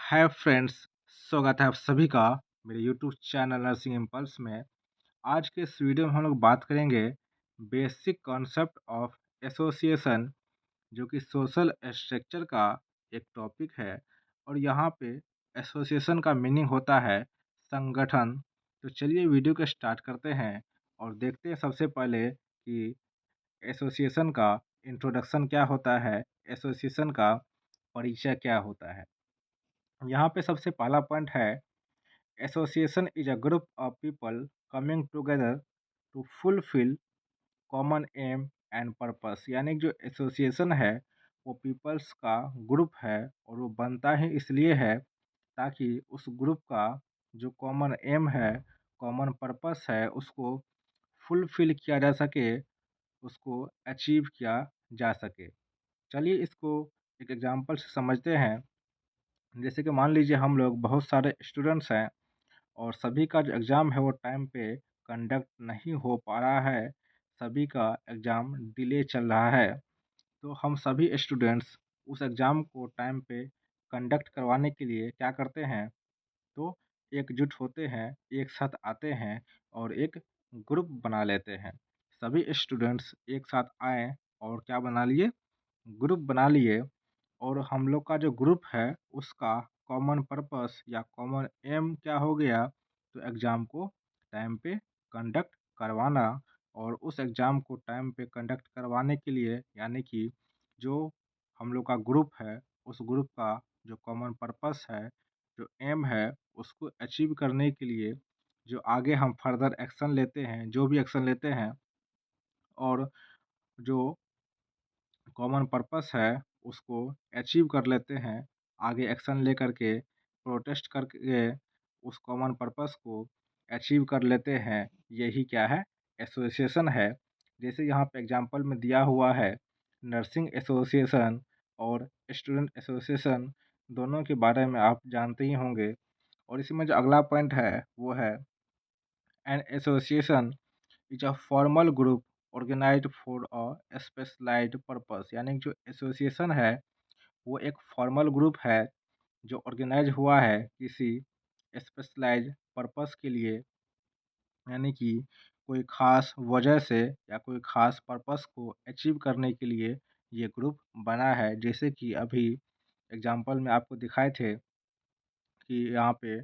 Hi friends, स्वागत है आप सभी का मेरे यूट्यूब चैनल नर्सिंग इम्पल्स में। आज के इस वीडियो में हम लोग बात करेंगे बेसिक कॉन्सेप्ट ऑफ एसोसिएशन, जो कि सोशल स्ट्रक्चर का एक टॉपिक है। और यहाँ पे एसोसिएशन का मीनिंग होता है संगठन। तो चलिए वीडियो को स्टार्ट करते हैं और देखते हैं सबसे पहले कि एसोसिएशन का इंट्रोडक्शन क्या होता है, एसोसिएशन का परिचय क्या होता है। यहाँ पे सबसे पहला पॉइंट है, association is a group of people coming together to fulfil common aim and purpose. यानी जो एसोसिएशन है वो पीपल्स का ग्रुप है और वो बनता ही इसलिए है ताकि उस ग्रुप का जो कॉमन एम है, कॉमन पर्पस है, उसको फुलफिल किया जा सके, उसको अचीव किया जा सके। चलिए इसको एक एग्जांपल से समझते हैं। जैसे कि मान लीजिए हम लोग बहुत सारे स्टूडेंट्स हैं और सभी का जो एग्ज़ाम है वो टाइम पे कंडक्ट नहीं हो पा रहा है, सभी का एग्ज़ाम डिले चल रहा है। तो हम सभी स्टूडेंट्स उस एग्ज़ाम को टाइम पे कंडक्ट करवाने के लिए क्या करते हैं, तो एकजुट होते हैं, एक साथ आते हैं और एक ग्रुप बना लेते हैं। सभी स्टूडेंट्स एक साथ आए और क्या बना लिए, ग्रुप बना लिए। और हम लोग का जो ग्रुप है उसका कॉमन पर्पस या कॉमन एम क्या हो गया, तो एग्ज़ाम को टाइम पे कंडक्ट करवाना। और उस एग्ज़ाम को टाइम पे कंडक्ट करवाने के लिए यानी कि जो हम लोग का ग्रुप है, उस ग्रुप का जो कॉमन पर्पस है, जो एम है, उसको अचीव करने के लिए जो आगे हम फर्दर एक्शन लेते हैं, जो भी एक्शन लेते हैं और जो कॉमन पर्पस है उसको अचीव कर लेते हैं, आगे एक्शन लेकर के प्रोटेस्ट करके उस कॉमन पर्पस को अचीव कर लेते हैं। यही क्या है, एसोसिएशन है। जैसे यहाँ पे एग्जांपल में दिया हुआ है, नर्सिंग एसोसिएशन और स्टूडेंट एसोसिएशन दोनों के बारे में आप जानते ही होंगे। और इसी में जो अगला पॉइंट है वो है, an association is a formal group organised for a specialised purpose. यानी जो एसोसिएशन है वो एक फॉर्मल ग्रुप है जो ऑर्गेनाइज हुआ है किसी स्पेशलाइज्ड पर्पस के लिए, यानी कि कोई ख़ास वजह से या कोई ख़ास पर्पस को अचीव करने के लिए ये ग्रुप बना है। जैसे कि अभी एग्जांपल में आपको दिखाए थे कि यहाँ पे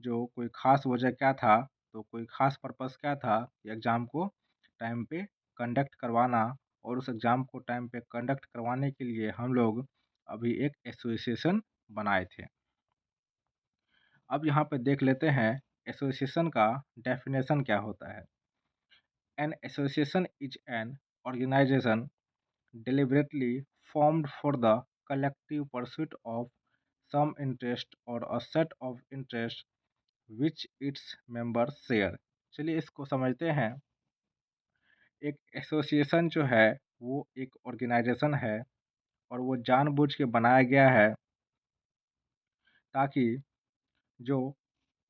जो कोई ख़ास वजह क्या था, तो कोई ख़ास पर्पस क्या था कि एग्ज़ाम को टाइम पे कंडक्ट करवाना। और उस एग्ज़ाम को टाइम पे कंडक्ट करवाने के लिए हम लोग अभी एक एसोसिएशन बनाए थे। अब यहाँ पे देख लेते हैं एसोसिएशन का डेफिनेशन क्या होता है। An association is an organisation deliberately formed for the collective pursuit of some interest or a set of interests which its members share। चलिए इसको समझते हैं। एक एसोसिएशन जो है वो एक ऑर्गेनाइजेशन है और वो जानबूझ के बनाया गया है ताकि जो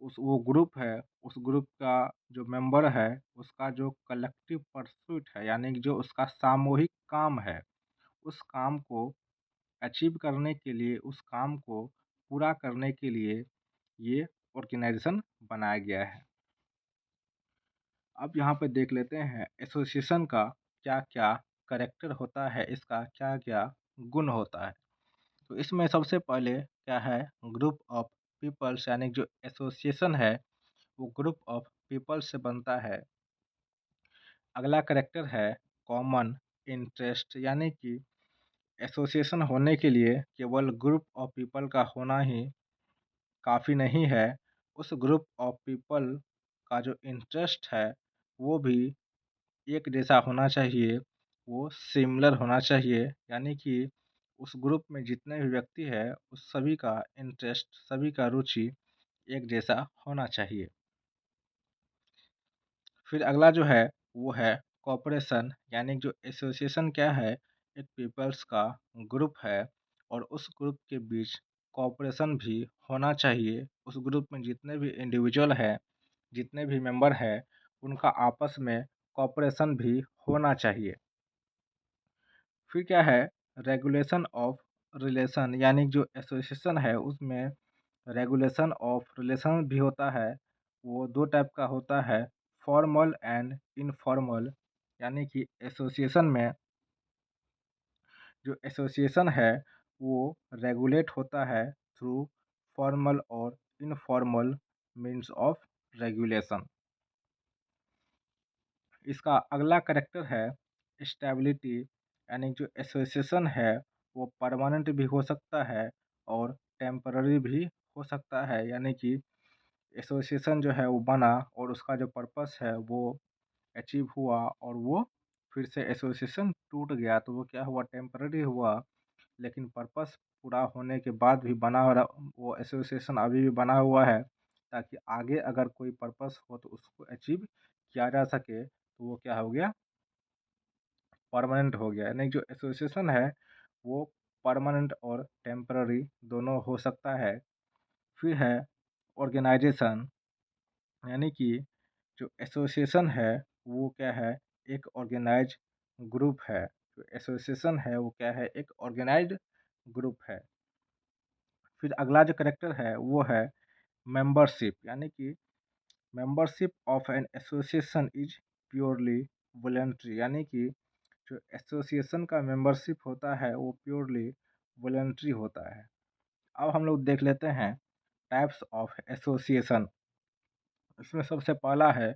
उस वो ग्रुप है, उस ग्रुप का जो मेंबर है, उसका जो कलेक्टिव परस्यूट है, यानी कि जो उसका सामूहिक काम है, उस काम को अचीव करने के लिए, उस काम को पूरा करने के लिए ये ऑर्गेनाइजेशन बनाया गया है। अब यहाँ पे देख लेते हैं एसोसिएशन का क्या-क्या कैरेक्टर होता है, इसका क्या-क्या गुण होता है। तो इसमें सबसे पहले क्या है, ग्रुप ऑफ पीपल्स, यानी जो एसोसिएशन है वो ग्रुप ऑफ पीपल्स से बनता है। अगला कैरेक्टर है कॉमन इंटरेस्ट, यानी कि एसोसिएशन होने के लिए केवल ग्रुप ऑफ पीपल का होना ही काफ़ी नहीं है। उस ग्रुप ऑफ पीपल का जो इंटरेस्ट है वो भी एक जैसा होना चाहिए, वो सिमिलर होना चाहिए। यानी कि उस ग्रुप में जितने भी व्यक्ति हैं उस सभी का इंटरेस्ट, सभी का रुचि एक जैसा होना चाहिए। फिर अगला जो है वो है कोऑपरेशन, यानी जो एसोसिएशन क्या है, एक पीपल्स का ग्रुप है और उस ग्रुप के बीच कोऑपरेशन भी होना चाहिए। उस ग्रुप में जितने भी इंडिविजुअल हैं, जितने भी मेंबर हैं, उनका आपस में कोऑपरेशन भी होना चाहिए। फिर क्या है, रेगुलेशन ऑफ रिलेशन, यानी जो एसोसिएशन है उसमें रेगुलेशन ऑफ रिलेशन भी होता है, वो 2 टाइप का होता है, फॉर्मल एंड इनफॉर्मल। यानी कि एसोसिएशन में जो एसोसिएशन है वो रेगुलेट होता है थ्रू फॉर्मल और इनफॉर्मल मीन्स ऑफ रेगुलेशन। इसका अगला कैरेक्टर है स्टेबिलिटी। यानी जो एसोसिएशन है वो परमानेंट भी हो सकता है और टेम्पररी भी हो सकता है। यानी कि एसोसिएशन जो है वो बना और उसका जो पर्पस है वो अचीव हुआ और वो फिर से एसोसिएशन टूट गया, तो वो क्या हुआ, टेम्पररी हुआ। लेकिन पर्पस पूरा होने के बाद भी बना हो रहा वो एसोसिएशन अभी भी बना हुआ है, ताकि आगे अगर कोई पर्पस हो तो उसको अचीव किया जा सके, तो वो क्या हो गया, परमानेंट हो गया। यानी जो एसोसिएशन है वो परमानेंट और टेम्पररी दोनों हो सकता है। फिर है ऑर्गेनाइजेशन। यानी कि जो एसोसिएशन है वो क्या है, एक ऑर्गेनाइज ग्रुप है। जो एसोसिएशन है वो क्या है, एक ऑर्गेनाइज्ड ग्रुप है। फिर अगला जो कैरेक्टर है वो है मेंबरशिप। यानी कि membership of N association is purely voluntary. यानी कि जो एसोसिएशन का मेंबरशिप होता है वो प्योरली वॉलंटरी होता है। अब हम लोग देख लेते हैं टाइप्स ऑफ एसोसिएशन। इसमें सबसे पहला है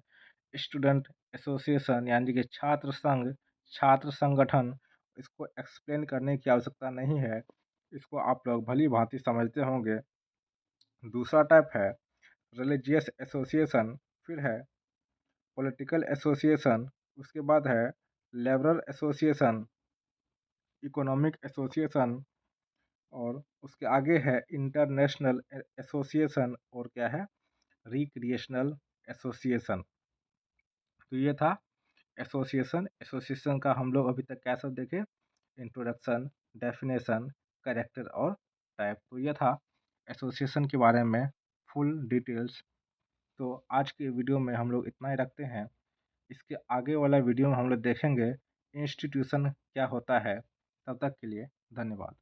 स्टूडेंट एसोसिएशन, यानी कि छात्र संघ, छात्र संगठन। इसको एक्सप्लेन करने की आवश्यकता नहीं है, इसको आप लोग भली भांति समझते होंगे। दूसरा टाइप है रिलीजियस एसोसिएशन। फिर है पॉलिटिकल एसोसिएशन। उसके बाद है लेबरल एसोसिएशन, इकोनॉमिक एसोसिएशन, और उसके आगे है इंटरनेशनल एसोसिएशन, और क्या है, रिक्रिएशनल एसोसिएशन। तो ये था एसोसिएशन। एसोसिएशन का हम लोग अभी तक क्या सब देखे, इंट्रोडक्शन, डेफिनेशन, कैरेक्टर और टाइप। तो ये था एसोसिएशन के बारे में फुल डिटेल्स। तो आज के वीडियो में हम लोग इतना ही रखते हैं। इसके आगे वाला वीडियो में हम लोग देखेंगे इंस्टीट्यूशन क्या होता है। तब तक के लिए धन्यवाद।